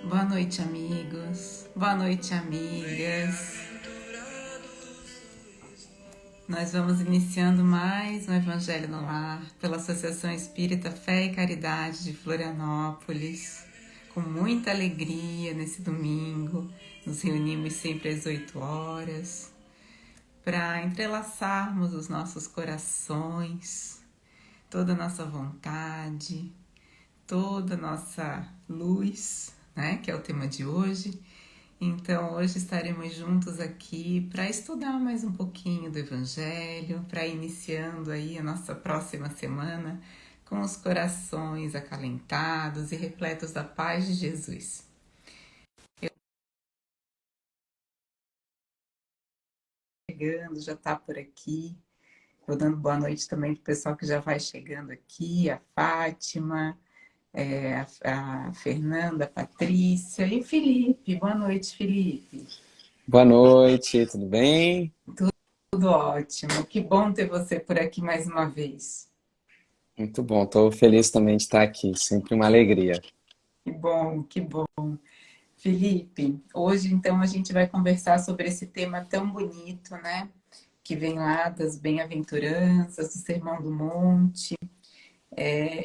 Boa noite, amigos. Boa noite, amigas. Nós vamos iniciando mais um Evangelho no Lar pela Associação Espírita Fé e Caridade de Florianópolis. Com muita alegria nesse domingo, nos reunimos sempre às 8 horas para entrelaçarmos os nossos corações, toda a nossa vontade, toda a nossa luz, né, que é o tema de hoje. Então, hoje estaremos juntos aqui para estudar mais um pouquinho do Evangelho, para iniciando aí a nossa próxima semana com os corações acalentados e repletos da paz de Jesus. Chegando, já está por aqui. Vou dando boa noite também para o pessoal que já vai chegando aqui, a Fátima, a Fernanda, a Patrícia e o Felipe. Boa noite, Felipe. Boa noite, tudo bem? Tudo ótimo. Que bom ter você por aqui mais uma vez. Muito bom, estou feliz também de estar aqui, sempre uma alegria. Que bom, que bom. Felipe, hoje então a gente vai conversar sobre esse tema tão bonito, né? Que vem lá das bem-aventuranças, do Sermão do Monte.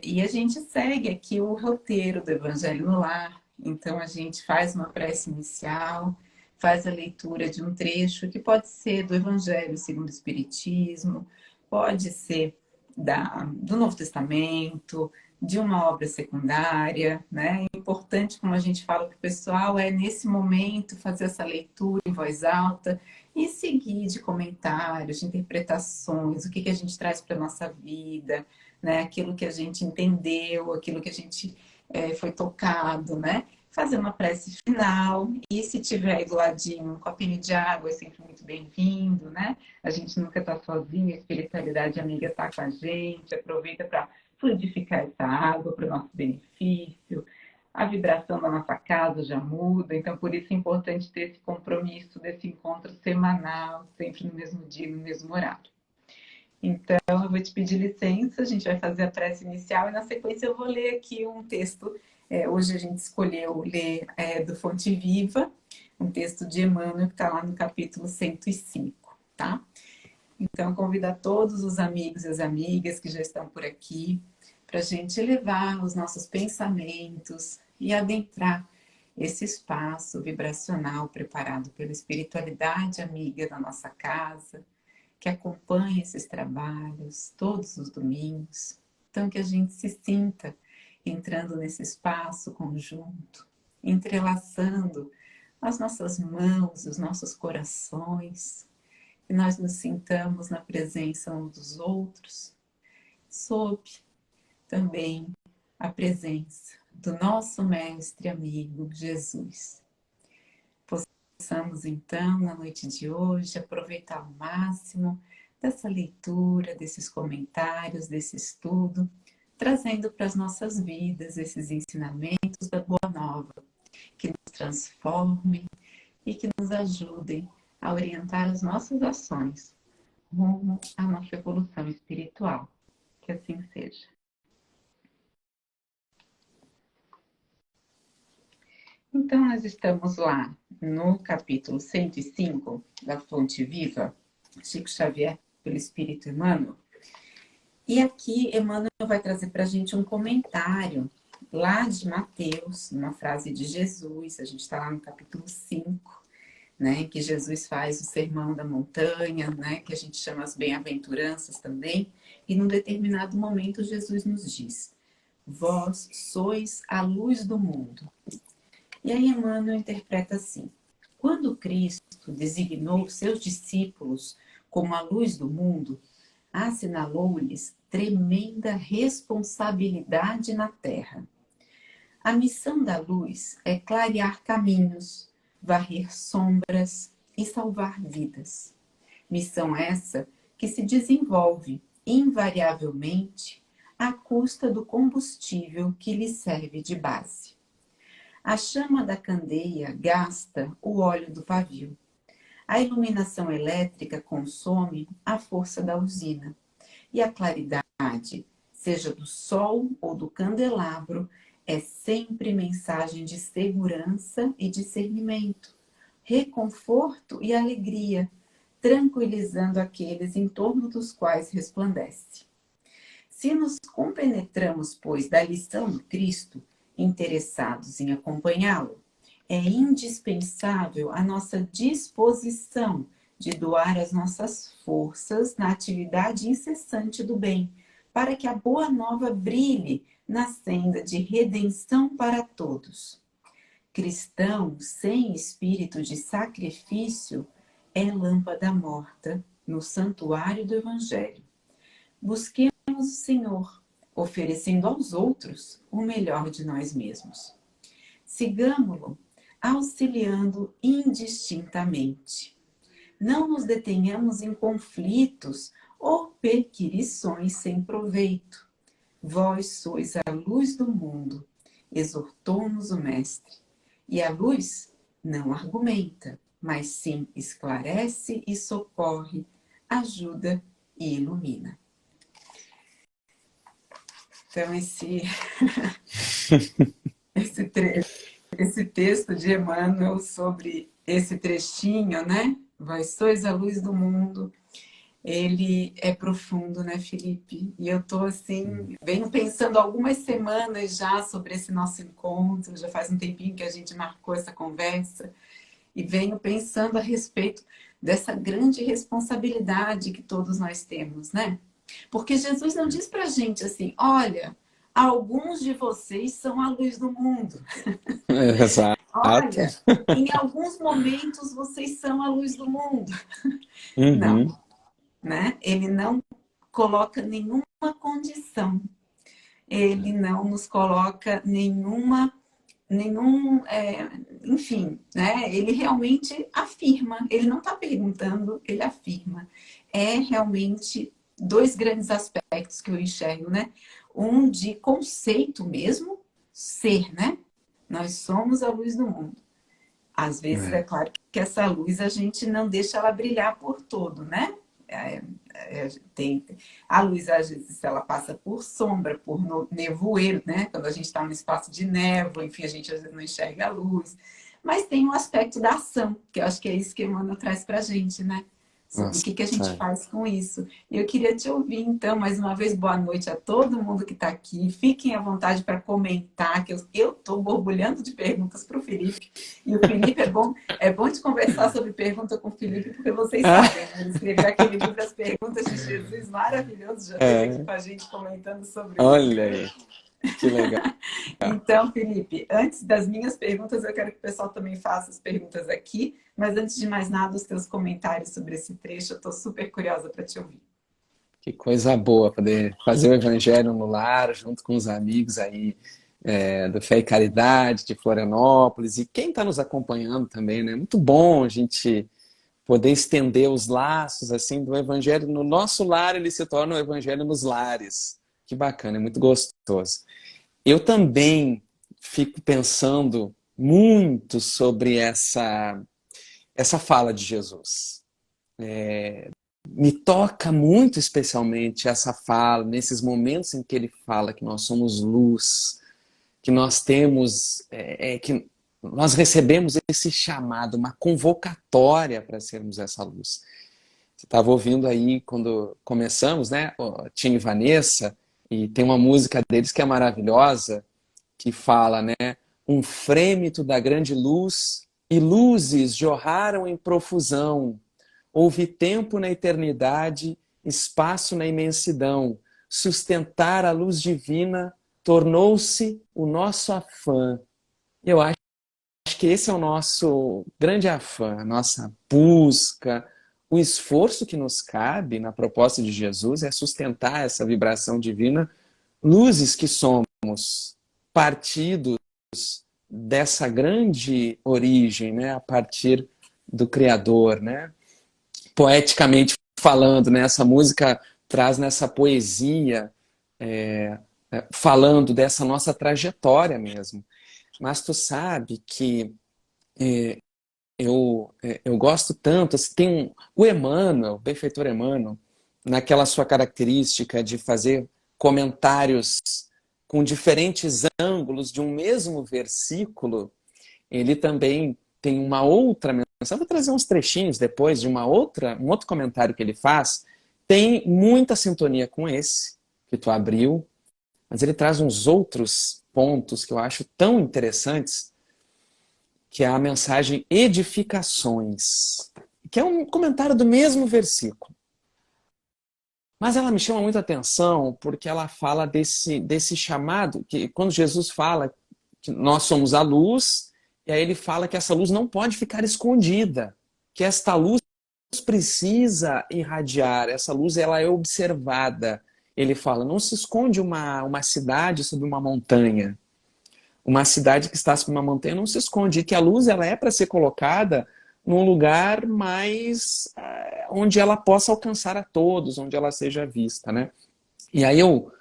E a gente segue aqui o roteiro do Evangelho no Lar. Então a gente faz uma prece inicial, faz a leitura de um trecho que pode ser do Evangelho segundo o Espiritismo, pode ser do Novo Testamento, de uma obra secundária, né? É importante, como a gente fala para o pessoal, é nesse momento fazer essa leitura em voz alta e seguir de comentários, de interpretações, o que a gente traz para a nossa vida, né? Aquilo que a gente entendeu, aquilo que a gente foi tocado, né? Fazer uma prece final e se tiver aí do ladinho um copinho de água é sempre muito bem-vindo, né? A gente nunca está sozinho, a espiritualidade amiga está com a gente, aproveita para fluidificar essa água para o nosso benefício. A vibração da nossa casa já muda, então por isso é importante ter esse compromisso desse encontro semanal, sempre no mesmo dia, no mesmo horário. Então, eu vou te pedir licença, a gente vai fazer a prece inicial e na sequência eu vou ler aqui um texto. Hoje a gente escolheu ler do Fonte Viva, um texto de Emmanuel que está lá no capítulo 105, tá? Então, convido a todos os amigos e as amigas que já estão por aqui para a gente elevar os nossos pensamentos e adentrar esse espaço vibracional preparado pela espiritualidade amiga da nossa casa, que acompanha esses trabalhos todos os domingos. Então, que a gente se sinta entrando nesse espaço conjunto, entrelaçando as nossas mãos, os nossos corações, que nós nos sintamos na presença uns dos outros, sob também a presença do nosso mestre amigo Jesus. Possamos então, na noite de hoje, aproveitar ao máximo dessa leitura, desses comentários, desse estudo, trazendo para as nossas vidas esses ensinamentos da Boa Nova, que nos transformem e que nos ajudem a orientar as nossas ações rumo à nossa evolução espiritual. Que assim seja. Então, nós estamos lá no capítulo 105 da Fonte Viva, Chico Xavier, pelo Espírito Emmanuel. E aqui, Emmanuel vai trazer para a gente um comentário lá de Mateus, uma frase de Jesus. A gente está lá no capítulo 5, né, que Jesus faz o Sermão da Montanha, né, que a gente chama as bem-aventuranças também. E num determinado momento, Jesus nos diz: vós sois a luz do mundo. E aí Emmanuel interpreta assim: quando Cristo designou seus discípulos como a luz do mundo, assinalou-lhes tremenda responsabilidade na terra. A missão da luz é clarear caminhos, varrer sombras e salvar vidas. Missão essa que se desenvolve invariavelmente à custa do combustível que lhe serve de base. A chama da candeia gasta o óleo do pavio. A iluminação elétrica consome a força da usina. E a claridade, seja do sol ou do candelabro, É sempre mensagem de segurança e discernimento, reconforto e alegria, tranquilizando aqueles em torno dos quais resplandece. Se nos compenetramos, pois, da lição do Cristo, interessados em acompanhá-lo, é indispensável a nossa disposição de doar as nossas forças na atividade incessante do bem, para que a boa nova brilhe na senda de redenção para todos. Cristão sem espírito de sacrifício é lâmpada morta no santuário do Evangelho. Busquemos o Senhor, oferecendo aos outros o melhor de nós mesmos. Sigamo-lo, auxiliando indistintamente. Não nos detenhamos em conflitos ou perquirições sem proveito. Vós sois a luz do mundo, exortou-nos o Mestre. E a luz não argumenta, mas sim esclarece e socorre, ajuda e ilumina. Então, esse texto de Emmanuel sobre esse trechinho, né? Vós sois a luz do mundo, ele é profundo, né, Felipe? E eu tô assim, venho pensando algumas semanas já sobre esse nosso encontro, já faz um tempinho que a gente marcou essa conversa, e venho pensando a respeito dessa grande responsabilidade que todos nós temos, né? Porque Jesus não diz pra gente assim, olha, alguns de vocês são a luz do mundo. Exato. Olha, em alguns momentos vocês são a luz do mundo. Não, Uhum. né? Ele não coloca nenhuma condição. Ele não nos coloca enfim, né? Ele realmente afirma. Ele não está perguntando, ele afirma. É realmente dois grandes aspectos que eu enxergo, né? Um de conceito mesmo, ser, né? Nós somos a luz do mundo. Às vezes, é É. claro que essa luz a gente não deixa ela brilhar por todo, né? Tem a luz, às vezes, ela passa por sombra, por nevoeiro, né? Quando a gente está no espaço de névoa, enfim, a gente às vezes não enxerga a luz. Mas tem um aspecto da ação, que eu acho que é isso que Emmanuel traz para a gente, né? Sobre o Nossa, que a gente sério. faz com isso. E eu queria te ouvir, então, mais uma vez, boa noite a todo mundo que está aqui. Fiquem à vontade para comentar, que eu estou borbulhando de perguntas para o Felipe. E o Felipe é bom de conversar sobre pergunta com o Felipe, porque vocês sabem, né? Ele escreveu aquele livro As Perguntas de Jesus, maravilhoso, já esteve aqui É, com a gente comentando sobre o livro, olha né? aí, que legal. Então, Felipe, antes das minhas perguntas, eu quero que o pessoal também faça as perguntas aqui, mas antes de mais nada, os teus comentários sobre esse trecho, eu estou super curiosa para te ouvir. Que coisa boa poder fazer o Evangelho no lar, junto com os amigos aí do Fé e Caridade de Florianópolis e quem está nos acompanhando também, né? Muito bom a gente poder estender os laços assim do Evangelho no nosso lar, ele se torna o Evangelho nos lares. Que bacana, é muito gostoso. Eu também fico pensando muito sobre essa fala de Jesus. Me toca muito especialmente essa fala, nesses momentos em que ele fala que nós somos luz, que nós temos, que nós recebemos esse chamado, uma convocatória para sermos essa luz. Você estava ouvindo aí quando começamos, né? O Tim e Vanessa, e tem uma música deles que é maravilhosa, que fala, né? Um frêmito da grande luz e luzes jorraram em profusão. Houve tempo na eternidade, espaço na imensidão. Sustentar a luz divina tornou-se o nosso afã. Eu acho que esse é o nosso grande afã, a nossa busca, o esforço que nos cabe na proposta de Jesus é sustentar essa vibração divina, luzes que somos, partidos dessa grande origem, né, a partir do Criador, né? Poeticamente falando, né, essa música traz nessa poesia, falando dessa nossa trajetória mesmo. Mas tu sabe que eu gosto tanto, assim, o Emmanuel, o benfeitor Emmanuel, naquela sua característica de fazer comentários com diferentes ângulos de um mesmo versículo, ele também tem uma outra mensagem. Vou trazer uns trechinhos depois de um outro comentário que ele faz. Tem muita sintonia com esse que tu abriu, mas ele traz uns outros pontos que eu acho tão interessantes, que é a mensagem edificações, que é um comentário do mesmo versículo. Mas ela me chama muita atenção porque ela fala desse chamado, que quando Jesus fala que nós somos a luz, e aí ele fala que essa luz não pode ficar escondida, que esta luz precisa irradiar, essa luz ela é observada. Ele fala, não se esconde uma cidade sob uma montanha. Uma cidade que está sob uma montanha não se esconde, e que a luz ela é para ser colocada num lugar mais onde ela possa alcançar a todos, onde ela seja vista, né? E aí eu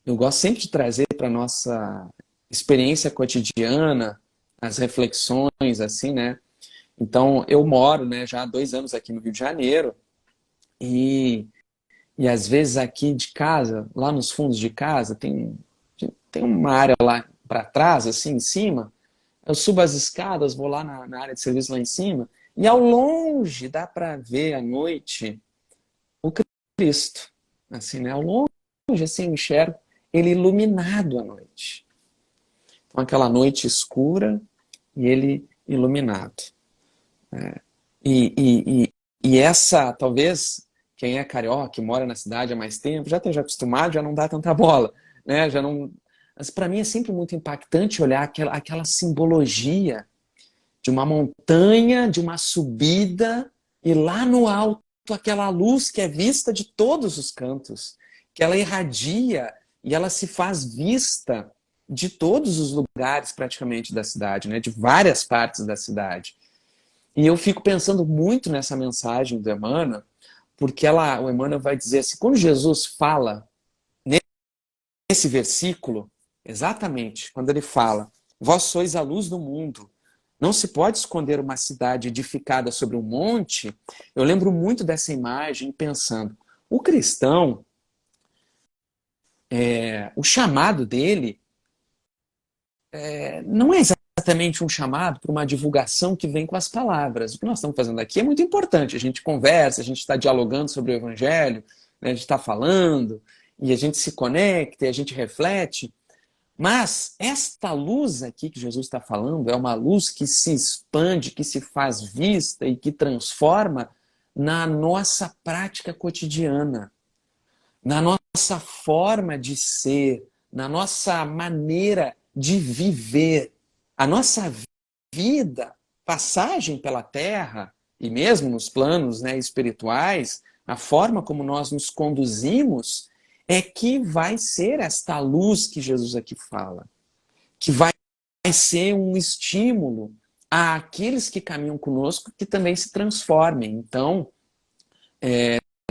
gosto sempre de trazer para nossa experiência cotidiana as reflexões, assim, né? Então, eu moro, né, já há 2 anos aqui no Rio de Janeiro, e às vezes aqui de casa, lá nos fundos de casa, tem uma área lá para trás, assim, em cima. Eu subo as escadas, vou lá na área de serviço lá em cima, e ao longe dá para ver à noite o Cristo. Assim, né? Ao longe, assim, eu enxergo ele iluminado à noite. Então, aquela noite escura e ele iluminado. E essa, talvez, quem é carioca, que mora na cidade há mais tempo, já esteja acostumado, já não dá tanta bola, né? Já não... Mas para mim é sempre muito impactante olhar aquela simbologia de uma montanha, de uma subida, e lá no alto aquela luz que é vista de todos os cantos, que ela irradia e ela se faz vista de todos os lugares praticamente da cidade, né? De várias partes da cidade. E eu fico pensando muito nessa mensagem do Emmanuel, porque o Emmanuel vai dizer assim, quando Jesus fala nesse versículo, exatamente, quando ele fala, vós sois a luz do mundo, não se pode esconder uma cidade edificada sobre um monte, eu lembro muito dessa imagem pensando, o cristão, o chamado dele não é exatamente um chamado para uma divulgação que vem com as palavras. O que nós estamos fazendo aqui é muito importante. A gente conversa, a gente está dialogando sobre o Evangelho, né? A gente está falando, e a gente se conecta, e a gente reflete. Mas esta luz aqui que Jesus está falando é uma luz que se expande, que se faz vista e que transforma na nossa prática cotidiana, na nossa forma de ser, na nossa maneira de viver. A nossa vida, passagem pela Terra, e mesmo nos planos, né, espirituais, a forma como nós nos conduzimos, é que vai ser esta luz que Jesus aqui fala. Que vai ser um estímulo àqueles que caminham conosco que também se transformem. Então,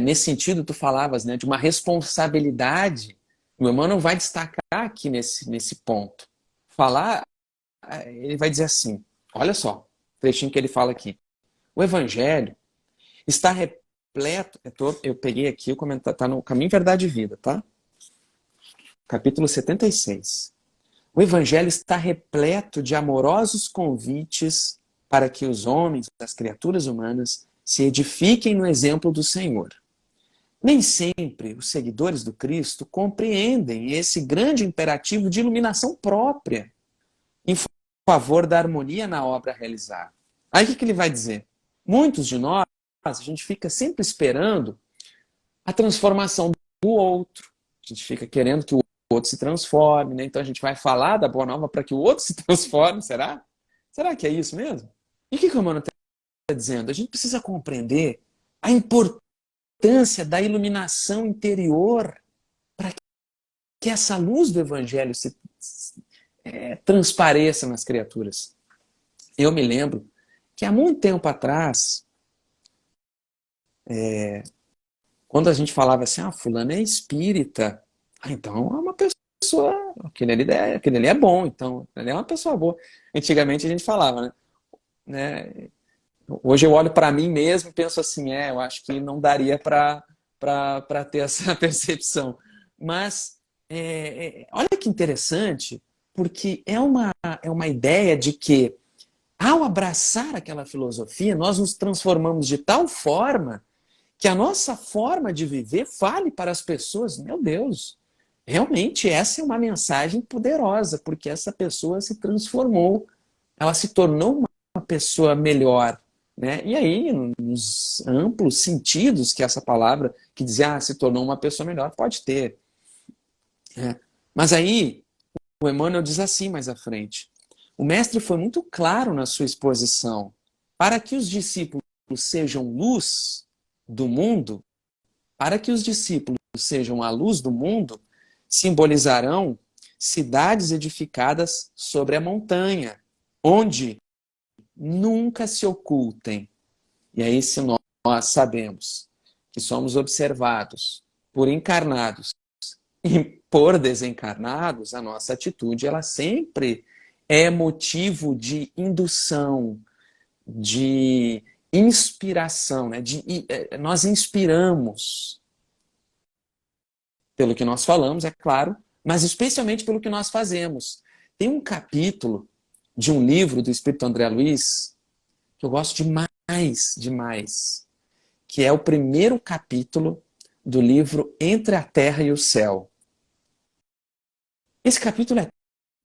nesse sentido, tu falavas, né, de uma responsabilidade. O Emmanuel vai destacar aqui nesse ponto. Ele vai dizer assim, olha só, o trechinho que ele fala aqui. O Evangelho está repleto, eu peguei aqui o comentário, está no Caminho, Verdade e Vida, tá? Capítulo 76. O Evangelho está repleto de amorosos convites para que os homens, as criaturas humanas, se edifiquem no exemplo do Senhor. Nem sempre os seguidores do Cristo compreendem esse grande imperativo de iluminação própria em favor da harmonia na obra a realizar. Aí o que ele vai dizer? Muitos de nós, a gente fica sempre esperando a transformação do outro. A gente fica querendo que o outro se transforme, né? Então a gente vai falar da Boa Nova para que o outro se transforme, será? Será que é isso mesmo? E o que o Emmanuel está dizendo? A gente precisa compreender a importância da iluminação interior para que essa luz do Evangelho transpareça nas criaturas. Eu me lembro que há muito tempo atrás, quando a gente falava assim, fulano é espírita, então é uma pessoa, aquele ali é bom, então ele é uma pessoa boa. Antigamente a gente falava, né? Hoje eu olho para mim mesmo e penso assim, eu acho que não daria para ter essa percepção. Mas olha que interessante, porque é uma ideia de que, ao abraçar aquela filosofia, nós nos transformamos de tal forma que a nossa forma de viver fale para as pessoas, meu Deus, realmente essa é uma mensagem poderosa, porque essa pessoa se transformou, ela se tornou uma pessoa melhor, né? E aí, nos amplos sentidos que essa palavra, que dizia, se tornou uma pessoa melhor, pode ter, né? Mas aí, o Emmanuel diz assim mais à frente, o mestre foi muito claro na sua exposição, para que os discípulos sejam luz do mundo, para que os discípulos sejam a luz do mundo, simbolizarão cidades edificadas sobre a montanha, onde nunca se ocultem. E aí, se nós sabemos que somos observados por encarnados e por desencarnados, a nossa atitude ela sempre é motivo de indução, de inspiração, né? Nós inspiramos pelo que nós falamos, é claro, mas especialmente pelo que nós fazemos. Tem um capítulo de um livro do Espírito André Luiz que eu gosto demais, demais, que é o primeiro capítulo do livro Entre a Terra e o Céu. Esse capítulo é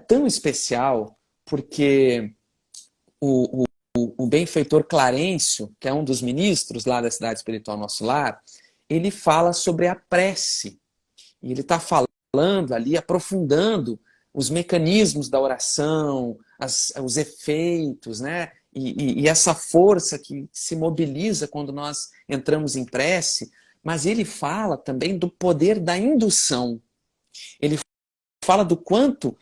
tão especial porque o benfeitor Clarencio, que é um dos ministros lá da Cidade Espiritual Nosso Lar, ele fala sobre a prece. E ele está falando ali, aprofundando os mecanismos da oração, os efeitos, né? E essa força que se mobiliza quando nós entramos em prece, mas ele fala também do poder da indução. Ele fala do quanto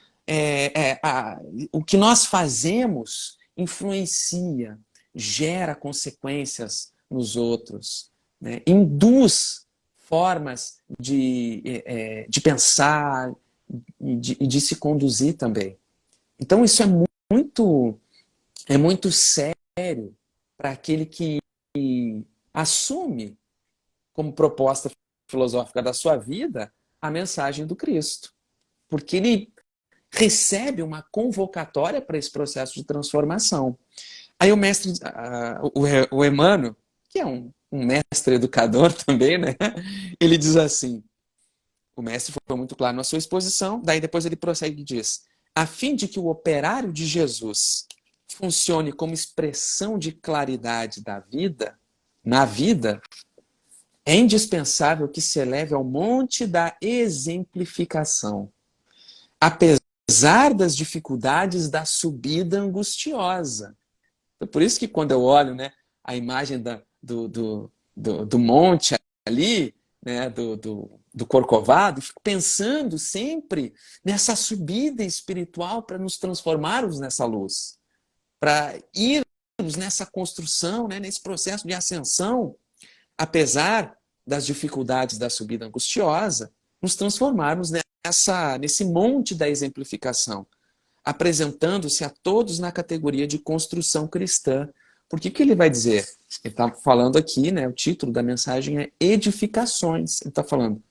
o que nós fazemos influencia, gera consequências nos outros, né? Induz formas de pensar e de se conduzir também. Então isso é muito sério para aquele que assume como proposta filosófica da sua vida a mensagem do Cristo. Porque ele recebe uma convocatória para esse processo de transformação. Aí o mestre, o Emmanuel, que é um mestre educador também, né? Ele diz assim, o mestre foi muito claro na sua exposição, daí depois ele prossegue e diz, a fim de que o operário de Jesus funcione como expressão de claridade da vida, na vida, é indispensável que se eleve ao monte da exemplificação, apesar das dificuldades da subida angustiosa. Então, por isso que quando eu olho, né, a imagem do monte ali, né, do Corcovado, fico pensando sempre nessa subida espiritual para nos transformarmos nessa luz, para irmos nessa construção, né, nesse processo de ascensão, apesar das dificuldades da subida angustiosa, nos transformarmos nesse monte da exemplificação, apresentando-se a todos na categoria de construção cristã. Por que ele vai dizer? Ele está falando aqui, né, o título da mensagem é Edificações. Ele está falando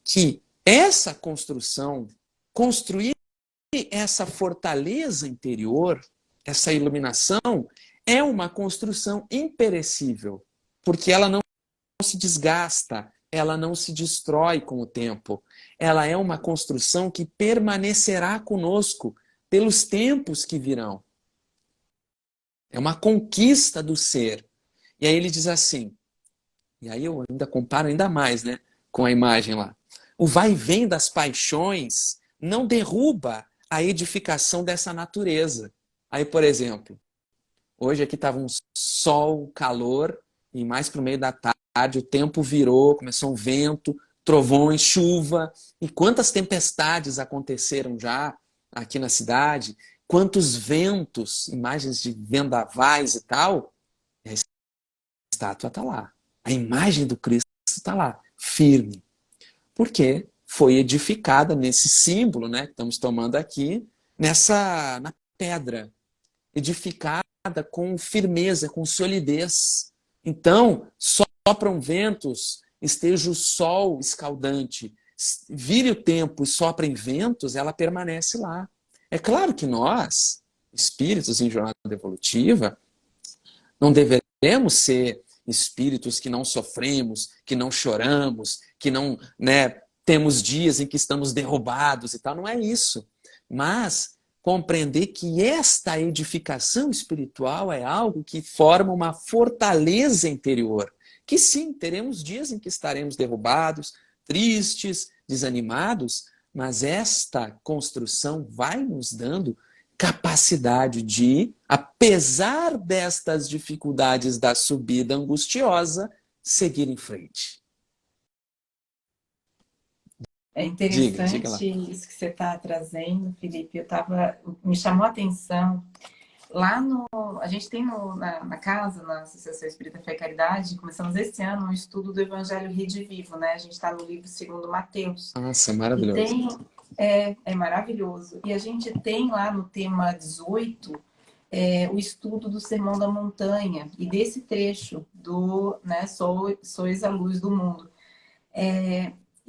que essa construção, construir essa fortaleza interior, essa iluminação, é uma construção imperecível, porque ela não se desgasta, ela não se destrói com o tempo. Ela é uma construção que permanecerá conosco pelos tempos que virão. É uma conquista do ser. E aí ele diz assim, e aí eu ainda comparo ainda mais, né, com a imagem lá. O vai e vem das paixões não derruba a edificação dessa natureza. Aí, por exemplo, hoje aqui estava um sol, calor, e mais para o meio da tarde o tempo virou, começou um vento, trovões, chuva. E quantas tempestades aconteceram já aqui na cidade, quantos ventos, imagens de vendavais e tal, e a estátua está lá. A imagem do Cristo está lá, firme. Porque foi edificada nesse símbolo, né, que estamos tomando aqui, na pedra, edificada com firmeza, com solidez. Então, sopram ventos, esteja o sol escaldante, vire o tempo e soprem ventos, ela permanece lá. É claro que nós, espíritos em jornada evolutiva, não deveremos ser espíritos que não sofremos, que não choramos, que não, né, temos dias em que estamos derrubados e tal. Não é isso. Mas compreender que esta edificação espiritual é algo que forma uma fortaleza interior. Que sim, teremos dias em que estaremos derrubados, tristes, desanimados, mas esta construção vai nos dando capacidade de, apesar destas dificuldades da subida angustiosa, seguir em frente. É Diga lá. interessante isso que você está trazendo, Felipe. Me chamou a atenção. Lá no. A gente tem na casa, na Associação Espírita Fé e Caridade, começamos esse ano um estudo do Evangelho Rede Vivo, né? A gente está no livro segundo Mateus. Nossa, E maravilhoso. é maravilhoso. E a gente tem lá no tema 18 o estudo do Sermão da Montanha e desse trecho do, né, sois a luz do mundo.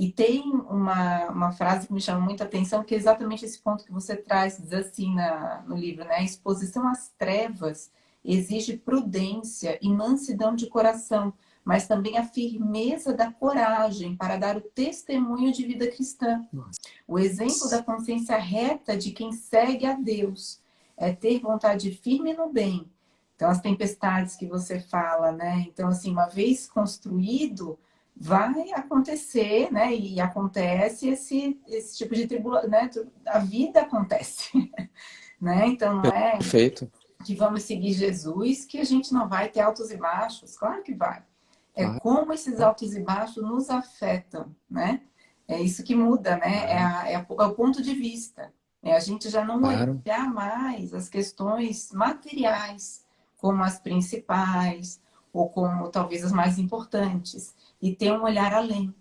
E tem uma frase que me chama muita atenção, que é exatamente esse ponto que você traz, diz assim no livro, né? A exposição às trevas exige prudência e mansidão de coração, mas também a firmeza da coragem para dar o testemunho de vida cristã. O exemplo da consciência reta de quem segue a Deus é ter vontade firme no bem. Então, as tempestades que você fala, né? Então, assim, uma vez construído, vai acontecer, né? E acontece esse tipo de tribulação, né? A vida acontece, né? Então, não é Perfeito. que vamos seguir Jesus que a gente não vai ter altos e baixos. Claro que vai. É Claro. como esses altos e baixos nos afetam, né? É isso que muda, né? É o ponto de vista. É a gente já não Claro. olhar mais as questões materiais como as principais ou como talvez as mais importantes e ter um olhar além,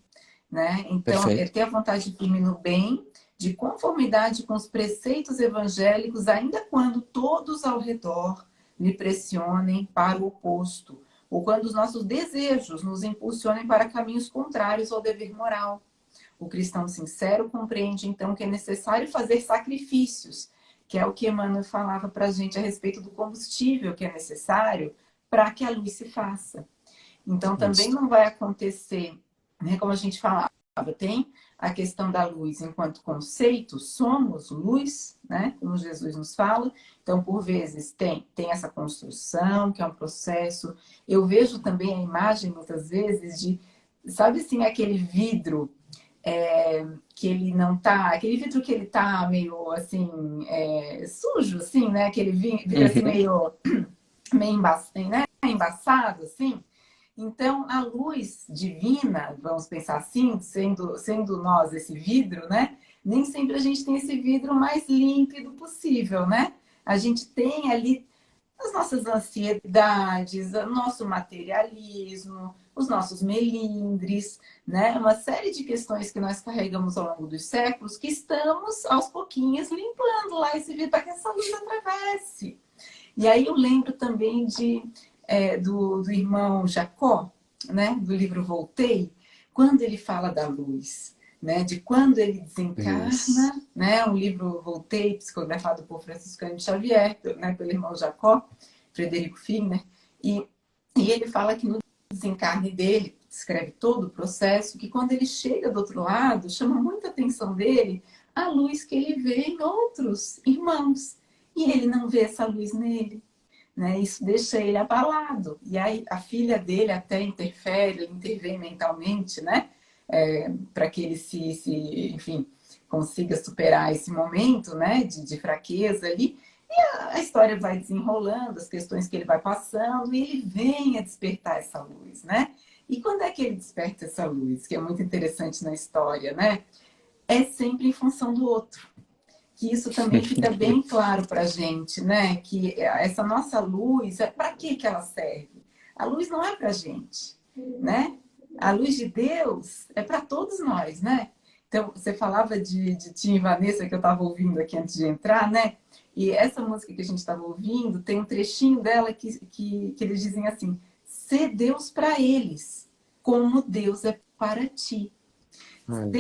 né? Então, é Perfeito. ter a vontade firme no bem, de conformidade com os preceitos evangélicos, ainda quando todos ao redor lhe pressionem para o oposto, ou quando os nossos desejos nos impulsionem para caminhos contrários ao dever moral. O cristão sincero compreende, então, que é necessário fazer sacrifícios, que é o que Emmanuel falava para a gente a respeito do combustível que é necessário para que a luz se faça. Então, também Isso. não vai acontecer, né, como a gente falava, tem a questão da luz enquanto conceito, somos luz, né, como Jesus nos fala. Então, por vezes, tem essa construção, que é um processo. Eu vejo também a imagem, muitas vezes, de, sabe assim, aquele vidro que ele não tá, aquele vidro que ele tá meio assim, sujo, assim, né? Aquele vidro assim Uhum. meio né? Embaçado, assim. Então, a luz divina, vamos pensar assim, sendo nós esse vidro, né? Nem sempre a gente tem esse vidro mais límpido possível, né? A gente tem ali as nossas ansiedades, o nosso materialismo, os nossos melindres, né? Uma série de questões que nós carregamos ao longo dos séculos que estamos, aos pouquinhos, limpando lá esse vidro para que essa luz atravesse. E aí eu lembro também do irmão Jacó, né? Do livro Voltei, quando ele fala da luz, né? De quando ele Isso. desencarna, né? Um livro Voltei, psicografado por Franciscano Xavier, né? Pelo irmão Jacó, Frederico Figner, e ele fala que no desencarne dele, descreve todo o processo, que quando ele chega do outro lado, chama muita atenção dele a luz que ele vê em outros irmãos. E ele não vê essa luz nele, né? Isso deixa ele abalado. E aí a filha dele até interfere, intervém mentalmente, né? Para que ele enfim, consiga superar esse momento, né? De fraqueza ali. E a história vai desenrolando, as questões que ele vai passando, e ele vem a despertar essa luz, né? E quando é que ele desperta essa luz? Que é muito interessante na história, né? É sempre em função do outro. Que isso também fica bem claro para a gente, né? Que essa nossa luz, para que ela serve? A luz não é para a gente, né? A luz de Deus é para todos nós, né? Então, você falava de Tim e Vanessa, que eu estava ouvindo aqui antes de entrar, né? E essa música que a gente estava ouvindo, tem um trechinho dela que eles dizem assim: ser Deus para eles, como Deus é para ti. Olha,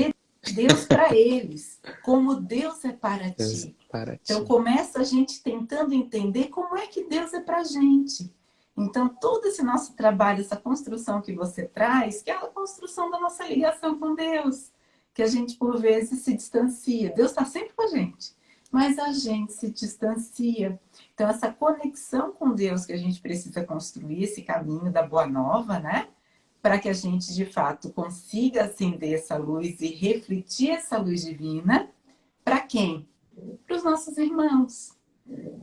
Ser Deus para eles, como Deus é para Deus, ti. para Então, ti. começa a gente tentando entender como é que Deus é para a gente. Então, todo esse nosso trabalho, essa construção que você traz, que é a construção da nossa ligação com Deus, que a gente, por vezes, se distancia. Deus está sempre com a gente, mas a gente se distancia. Então, essa conexão com Deus que a gente precisa construir, esse caminho da boa nova, né? Para que a gente, de fato, consiga acender essa luz e refletir essa luz divina. Para quem? Para os nossos irmãos,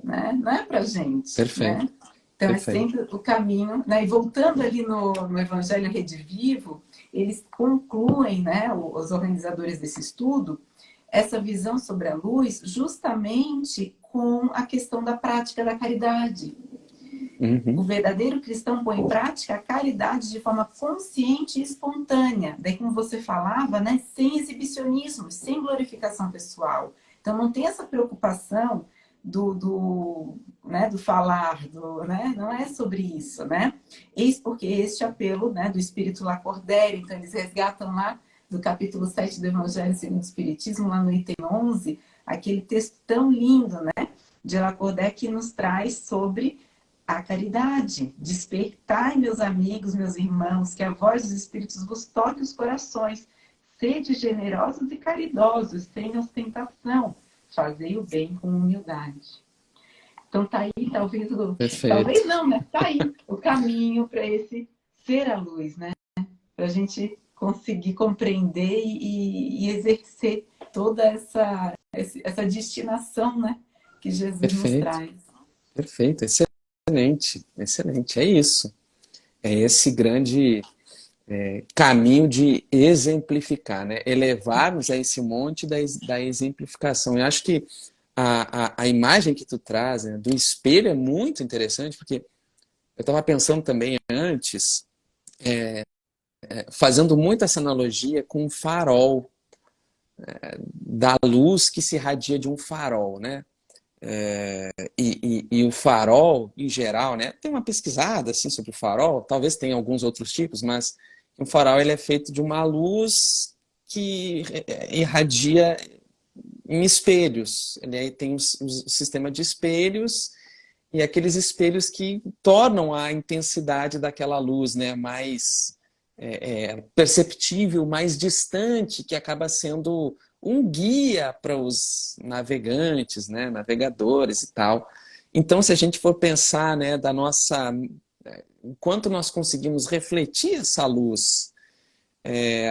né? Não é para a gente, Perfeito, né? Então é perfeito. sempre o caminho, né? E voltando ali no Evangelho Rede Vivo, eles concluem, né, os organizadores desse estudo, essa visão sobre a luz justamente com a questão da prática da caridade. O Uhum. verdadeiro cristão põe em prática a caridade de forma consciente e espontânea. Daí, como você falava, né, sem exibicionismo, sem glorificação pessoal. Então, não tem essa preocupação do falar, né? Não é sobre isso, né? Eis porque este apelo, né, do Espírito Lacordaire, então eles resgatam lá do capítulo 7 do Evangelho segundo o Espiritismo, lá no item 11, aquele texto tão lindo, né, de Lacordaire que nos traz sobre a caridade. Despertai, meus amigos, meus irmãos, que a voz dos Espíritos vos toque os corações. Sede generosos e caridosos, sem ostentação. Fazei o bem com humildade. Então tá aí, Perfeito, talvez não, né? Tá aí o caminho para esse ser a luz, né? Para a gente conseguir compreender e exercer toda essa destinação, né? Que Jesus nos perfeito, traz. perfeito. Excelente, excelente. É isso. É esse grande caminho de exemplificar, né? Elevarmos a esse monte da exemplificação. Eu acho que a imagem que tu traz, né, do espelho é muito interessante, porque eu estava pensando também antes, fazendo muito essa analogia com o farol, da luz que se irradia de um farol, né? E o farol, em geral, né? Tem uma pesquisada assim sobre o farol, talvez tenha alguns outros tipos, mas o farol ele é feito de uma luz que irradia em espelhos. Ele tem um sistema de espelhos e aqueles espelhos que tornam a intensidade daquela luz, né, mais perceptível, mais distante, que acaba sendo um guia para os navegantes, né, navegadores e tal. Então, se a gente for pensar, né, da nossa, enquanto nós conseguimos refletir essa luz,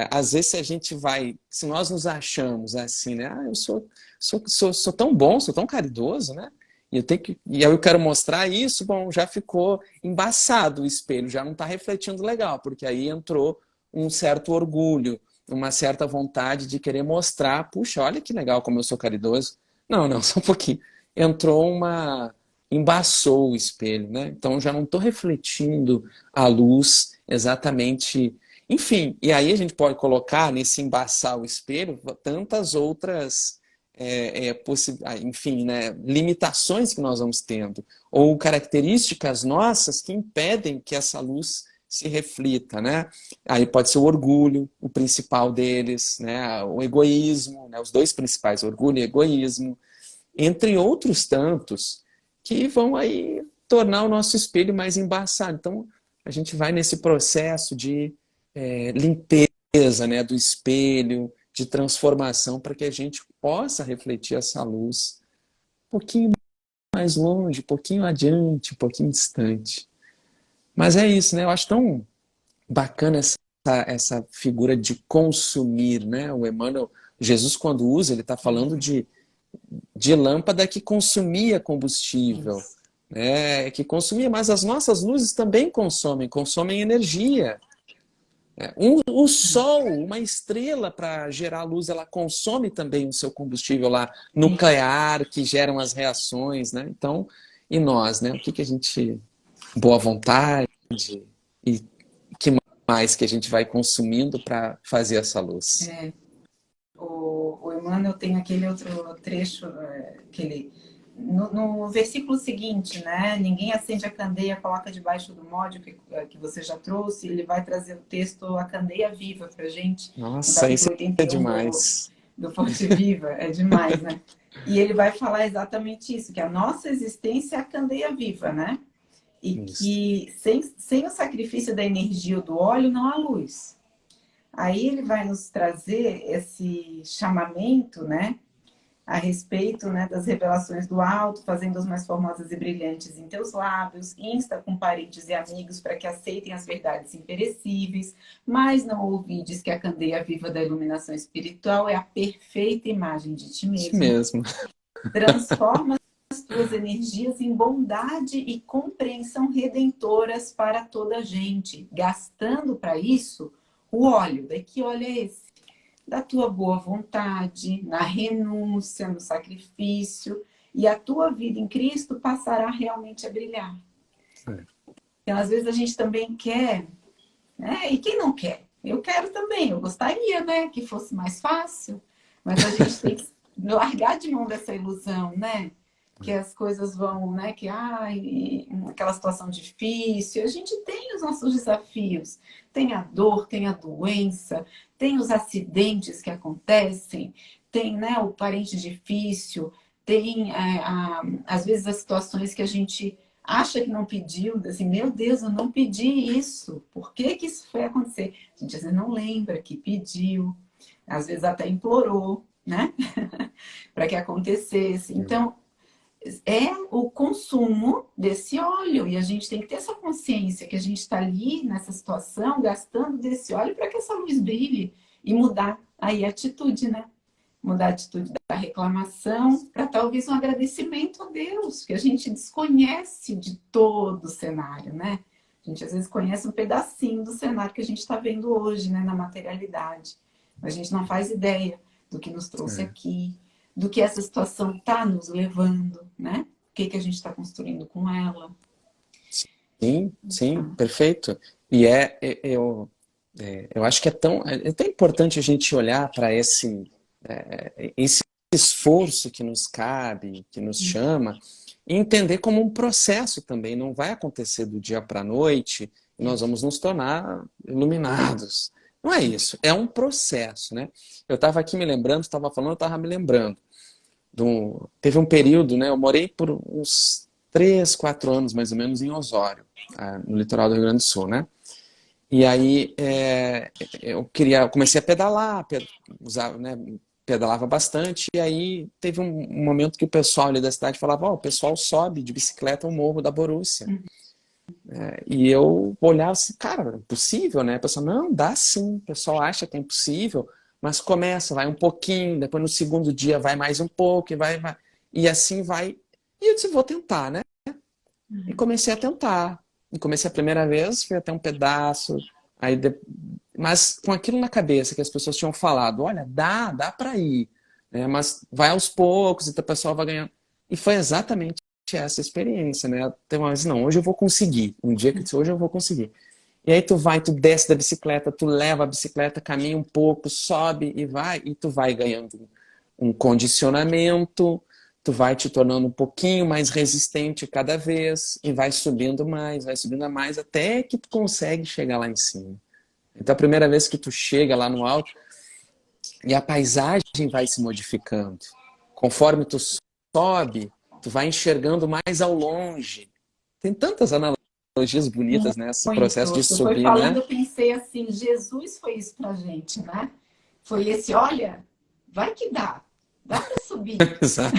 às vezes se a gente vai, se nós nos achamos assim, né, eu sou tão bom, sou tão caridoso, né? E aí eu quero mostrar isso, bom, já ficou embaçado o espelho, já não está refletindo legal, porque aí entrou um certo orgulho, uma certa vontade de querer mostrar, puxa, olha que legal como eu sou caridoso. Não, não, só um pouquinho. Entrou uma. Embaçou o espelho, né? Então já não estou refletindo a luz exatamente. Enfim, e aí a gente pode colocar nesse embaçar o espelho tantas outras enfim, né, limitações que nós vamos tendo, ou características nossas que impedem que essa luz se reflita, né? Aí pode ser o orgulho, o principal deles, né? O egoísmo, né? Os dois principais, orgulho e egoísmo, entre outros tantos, que vão aí tornar o nosso espelho mais embaçado. Então, a gente vai nesse processo de limpeza, né, do espelho, de transformação, para que a gente possa refletir essa luz um pouquinho mais longe, um pouquinho adiante, um pouquinho distante. Mas é isso, né? Eu acho tão bacana essa figura de consumir, né? O Emmanuel, Jesus, quando usa, ele está falando de lâmpada que consumia combustível, Isso. né? Que consumia, mas as nossas luzes também consomem energia. O Sol, uma estrela para gerar luz, ela consome também o seu combustível lá nuclear, que geram as reações, né? Então, e nós, né? O que a gente. Boa vontade e que mais que a gente vai consumindo para fazer essa luz? O Emmanuel tem aquele outro trecho que ele no versículo seguinte, né? Ninguém acende a candeia, coloca debaixo do molde que você já trouxe. Ele vai trazer o texto A Candeia Viva para gente, no Nossa, isso capítulo é 81 demais. do Fonte Viva. É demais, né? E ele vai falar exatamente isso, que a nossa existência é a candeia viva, né? E Isso. que sem o sacrifício da energia ou do óleo não há luz. Aí ele vai nos trazer esse chamamento, né? A respeito, né, das revelações do alto, fazendo-as mais formosas e brilhantes em teus lábios, insta com parentes e amigos para que aceitem as verdades imperecíveis, mas não ouvides que a candeia viva da iluminação espiritual é a perfeita imagem de ti Isso mesmo. mesmo. Transforma as tuas energias em bondade e compreensão redentoras para toda a gente, gastando para isso o óleo. Daí que óleo é esse? Da tua boa vontade, na renúncia, no sacrifício, e a tua vida em Cristo passará realmente a brilhar. É. Então, às vezes a gente também quer, né? E quem não quer? Eu quero também, eu gostaria, né, que fosse mais fácil, mas a gente tem que largar de mão dessa ilusão, né? Que as coisas vão, né? Que aquela situação difícil. A gente tem os nossos desafios, tem a dor, tem a doença, tem os acidentes que acontecem, tem, né, o parente difícil, tem às vezes as situações que a gente acha que não pediu, assim, meu Deus, eu não pedi isso. Por que que isso foi acontecer? A gente às vezes não lembra que pediu, às vezes até implorou, né? Para que acontecesse. Então, é o consumo desse óleo. E a gente tem que ter essa consciência que a gente está ali nessa situação, gastando desse óleo para que essa luz brilhe e mudar aí a atitude, né? Mudar a atitude da reclamação para talvez um agradecimento a Deus, que a gente desconhece de todo o cenário, né? A gente às vezes conhece um pedacinho do cenário que a gente está vendo hoje, né, na materialidade. A gente não faz ideia do que nos trouxe É. aqui, do que essa situação está nos levando, né? O que, que a gente está construindo com ela. Sim, sim, perfeito. E eu acho que é tão importante a gente olhar para esse esforço que nos cabe, que nos chama, e entender como um processo também. Não vai acontecer do dia para a noite e nós vamos nos tornar iluminados. Não é isso, é um processo, né? Eu estava aqui me lembrando, estava falando, eu estava me lembrando. Teve um período, né? Eu morei por uns 3, 4 anos, mais ou menos, em Osório, no litoral do Rio Grande do Sul, né? E aí eu comecei a pedalar, né, pedalava bastante, e aí teve um momento que o pessoal ali da cidade falava, ó, o pessoal sobe de bicicleta o Morro da Borússia. E eu olhava assim, cara, é impossível, né? O pessoal, não, dá sim, o pessoal acha que é impossível, mas começa, vai um pouquinho, depois no segundo dia vai mais um pouco, vai, e assim vai. E eu disse, vou tentar, né? E comecei a tentar. E comecei a primeira vez, fui até um pedaço, aí mas com aquilo na cabeça que as pessoas tinham falado, olha, dá para ir, né? Mas vai aos poucos e o pessoal vai ganhando. E foi exatamente essa experiência, né? Tem uma vez, não, hoje eu vou conseguir. Um dia que eu disse, hoje eu vou conseguir. E aí tu vai, tu desce da bicicleta, tu leva a bicicleta, caminha um pouco, sobe e tu vai ganhando um condicionamento, tu vai te tornando um pouquinho mais resistente cada vez e vai subindo mais, até que tu consegue chegar lá em cima. Então a primeira vez que tu chega lá no alto e a paisagem vai se modificando. Conforme tu sobe, tu vai enxergando mais ao longe. Tem tantas analogias bonitas nesse processo de Muito. Tu foi subir, falando, né? eu pensei assim, Jesus foi isso pra gente, né? Foi esse, olha, vai que dá para subir, Exato,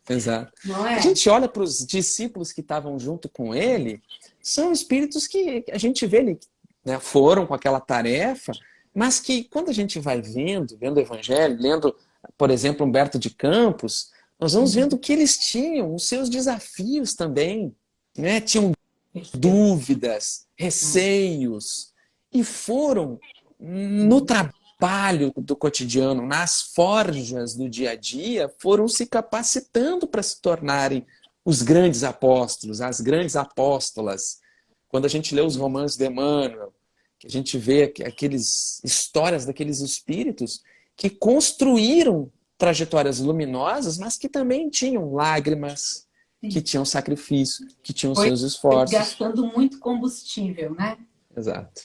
exato. não A é? gente olha para os discípulos que estavam junto com ele, são espíritos que a gente vê ali, né, foram com aquela tarefa, mas que quando a gente vai vendo o Evangelho, lendo, por exemplo, Humberto de Campos, nós vamos vendo que eles tinham os seus desafios também, né? Tinham Perfeito. dúvidas, receios, e foram no trabalho do cotidiano, nas forjas do dia a dia, foram se capacitando para se tornarem os grandes apóstolos, as grandes apóstolas. Quando a gente lê os romances de Emmanuel, que a gente vê aqueles histórias daqueles espíritos que construíram trajetórias luminosas, mas que também tinham lágrimas, que Sim. tinham sacrifício, que tinham Foi seus esforços. gastando muito combustível, né? Exato,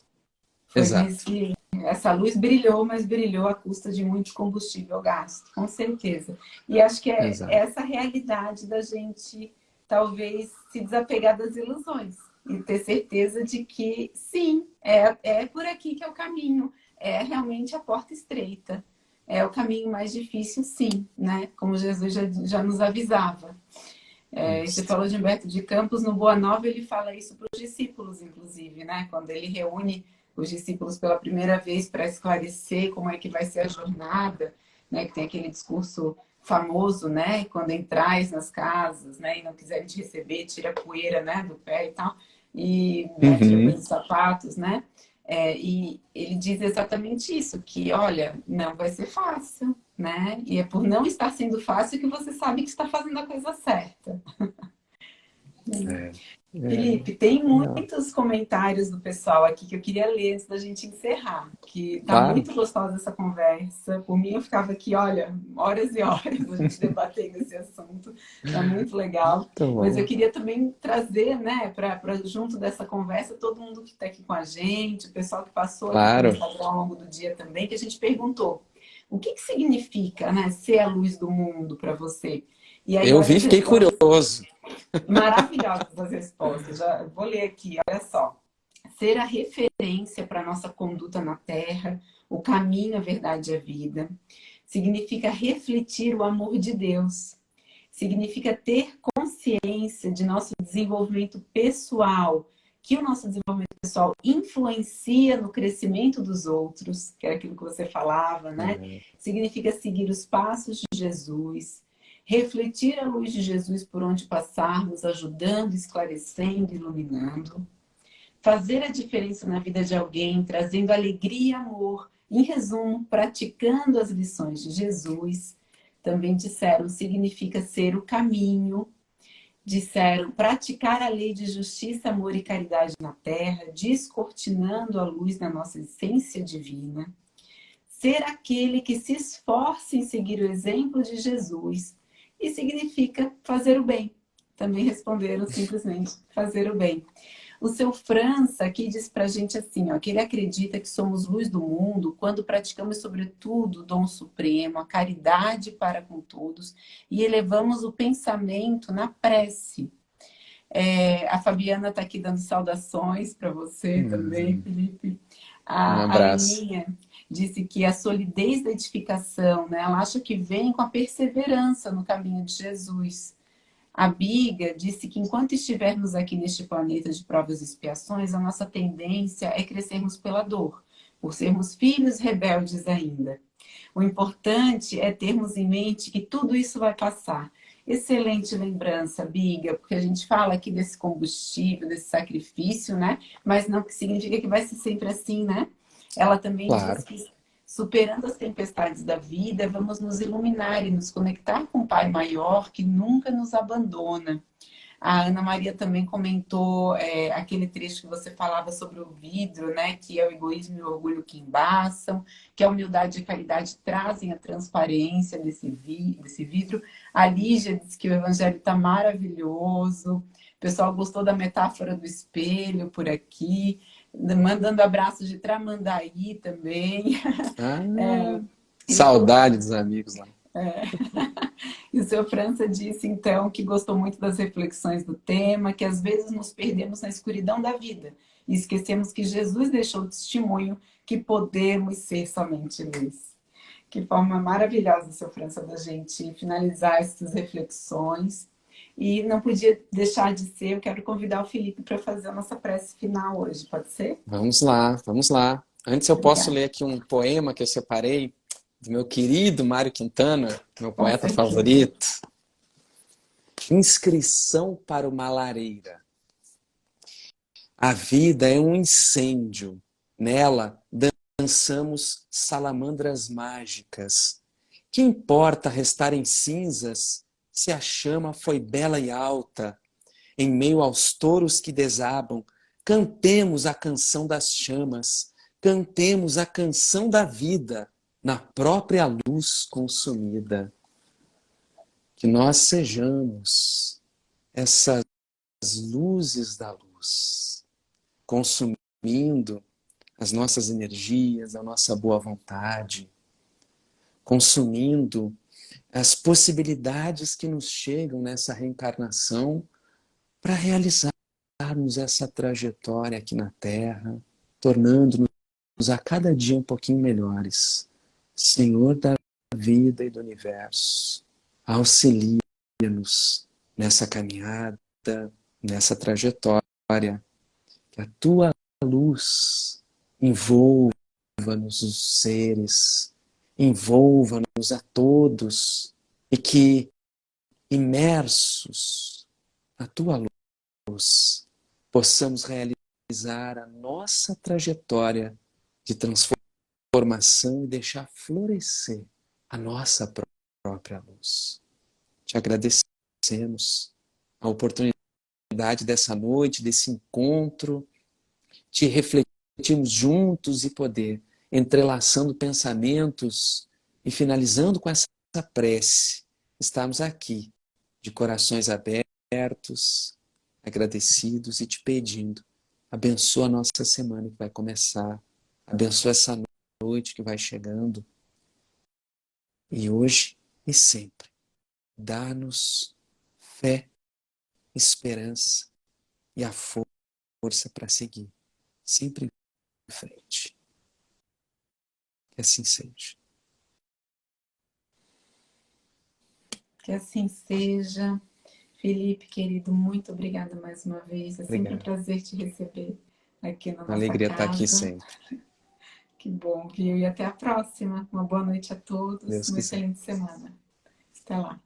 Foi exato, nesse. Essa luz brilhou, mas brilhou à custa de muito combustível gasto, com certeza. E acho que é exato. essa realidade da gente, talvez, se desapegar das ilusões e ter certeza de que, sim, é por aqui que é o caminho, é realmente a porta estreita, é o caminho mais difícil, sim, né? Como Jesus já nos avisava. Você Isso. falou de Humberto de Campos, no Boa Nova ele fala isso para os discípulos, inclusive, né? Quando ele reúne os discípulos pela primeira vez para esclarecer como é que vai ser a jornada, né? Que tem aquele discurso famoso, né? Quando entrais nas casas, né? E não quiserem te receber, tira a poeira, né? Do pé e tal, e né? Tira a poeira Uhum. dos sapatos, né? E ele diz exatamente isso, que olha, não vai ser fácil, né? E é por não estar sendo fácil que você sabe que está fazendo a coisa certa. É, é, Felipe, tem não, muitos comentários do pessoal aqui que eu queria ler antes da gente encerrar, que tá claro, muito gostosa essa conversa. Por mim, eu ficava aqui, olha, horas e horas a gente debatendo esse assunto, tá muito legal. tá Mas eu bom. queria também trazer, né, para junto dessa conversa, todo mundo que está aqui com a gente, o pessoal que passou aqui pelo Claro. Instagram ao longo do dia também, que a gente perguntou o que significa, né, ser a luz do mundo para você? E aí, Eu olha vi e as fiquei respostas curioso. maravilhosas as respostas. Já vou ler aqui, olha só. Ser a referência para a nossa conduta na Terra, o caminho, a verdade e a vida. Significa refletir o amor de Deus. Significa ter consciência de nosso desenvolvimento pessoal, que o nosso desenvolvimento pessoal influencia no crescimento dos outros, que era aquilo que você falava, né? É, Significa seguir os passos de Jesus, refletir a luz de Jesus por onde passarmos, ajudando, esclarecendo, iluminando, fazer a diferença na vida de alguém, trazendo alegria e amor. Em resumo, praticando as lições de Jesus. Também disseram, significa ser o caminho. Disseram, praticar a lei de justiça, amor e caridade na terra, descortinando a luz da nossa essência divina. Ser aquele que se esforça em seguir o exemplo de Jesus. E significa fazer o bem. Também responderam simplesmente fazer o bem. O seu França aqui diz pra gente assim, ó, que ele acredita que somos luz do mundo quando praticamos sobretudo o dom supremo, a caridade para com todos e elevamos o pensamento na prece. A Fabiana está aqui dando saudações para você também, uhum. Felipe. Um A abraço. Aninha disse que a solidez da edificação, né, ela acha que vem com a perseverança no caminho de Jesus. A Biga disse que enquanto estivermos aqui neste planeta de provas e expiações, a nossa tendência é crescermos pela dor, por sermos filhos rebeldes ainda. O importante é termos em mente que tudo isso vai passar. Excelente lembrança, Biga, porque a gente fala aqui desse combustível, desse sacrifício, né? Mas não significa que vai ser sempre assim, né? Ela também diz Claro. que superando as tempestades da vida, vamos nos iluminar e nos conectar com o Pai maior que nunca nos abandona. A Ana Maria também comentou aquele trecho que você falava sobre o vidro, né? Que é o egoísmo e o orgulho que embaçam, que a humildade e a caridade trazem a transparência desse vidro. A Lígia disse que o evangelho está maravilhoso. O pessoal gostou da metáfora do espelho por aqui, mandando abraços de Tramandaí também. Ah, E o seu saudade dos amigos lá. E o seu França disse, então, que gostou muito das reflexões do tema, que às vezes nos perdemos na escuridão da vida e esquecemos que Jesus deixou testemunho que podemos ser somente luz. Que forma maravilhosa, seu França, da gente finalizar essas reflexões. E não podia deixar de ser, eu quero convidar o Felipe para fazer a nossa prece final hoje, pode ser? Vamos lá, vamos lá. Antes eu posso Obrigada. ler aqui um poema que eu separei do meu querido Mário Quintana, meu Com poeta certeza. favorito. Inscrição para uma lareira. A vida é um incêndio. Nela dançamos salamandras mágicas. Que importa restar em cinzas se a chama foi bela e alta? Em meio aos touros que desabam, cantemos a canção das chamas, cantemos a canção da vida. na própria luz consumida. Que nós sejamos essas luzes da luz, consumindo as nossas energias, a nossa boa vontade, consumindo as possibilidades que nos chegam nessa reencarnação para realizarmos essa trajetória aqui na Terra, tornando-nos a cada dia um pouquinho melhores. Senhor da vida e do universo, auxilia-nos nessa caminhada, nessa trajetória, que a tua luz envolva-nos os seres, envolva-nos a todos, e que, imersos na tua luz, possamos realizar a nossa trajetória de transformação e deixar florescer a nossa própria luz. Te agradecemos a oportunidade dessa noite, desse encontro, de refletirmos juntos e poder, entrelaçando pensamentos e finalizando com essa prece, estarmos aqui, de corações abertos, agradecidos e te pedindo, abençoa a nossa semana que vai começar, abençoa essa noite que vai chegando, e hoje e sempre, dá-nos fé, esperança e a força para seguir, sempre em frente. Que assim seja. Que assim seja. Felipe, querido, muito obrigada mais uma vez. É sempre um Obrigado. prazer te receber aqui na Uma nossa alegria estar aqui casa. sempre. Que bom, viu? E até a próxima. Uma boa noite a todos, Deus uma quiser. excelente semana. Até lá.